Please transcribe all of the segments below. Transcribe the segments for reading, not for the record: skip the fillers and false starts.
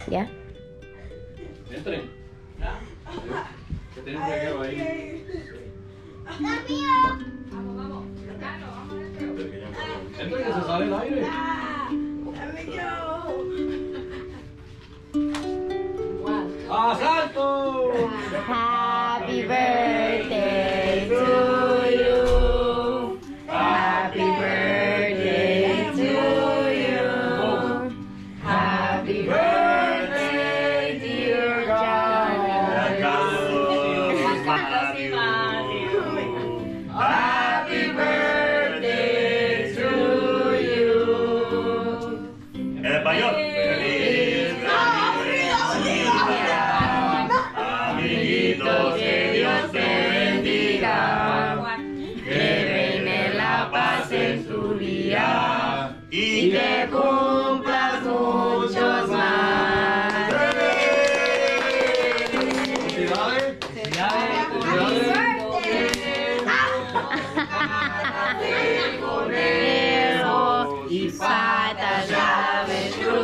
¿Ya? Entren. Que tienen un reguero ahí. Vamos. Carlos, vamos adentro. Entren que se sale el aire. ¡Asalto! Happy birthday to you. Happy birthday to you. Happy birthday, dear John. Happy birthday to you. En español. Amiguito, que Dios te bendiga, que reine la paz en tu día y que cumplas muchos más. ¡Felicidades! Conejo y patas llaves, tru.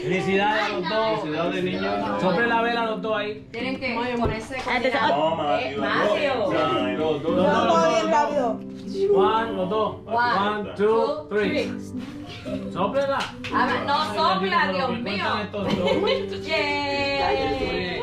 Felicidades a los dos. Felicidades, niños. Sople la vela a los dos ahí. Tienen que ponerse con Toma, Mario. Los dos. One, los dos. One, two, three. Sóplela. No sopla, Dios mío. Estos dos. Yeah.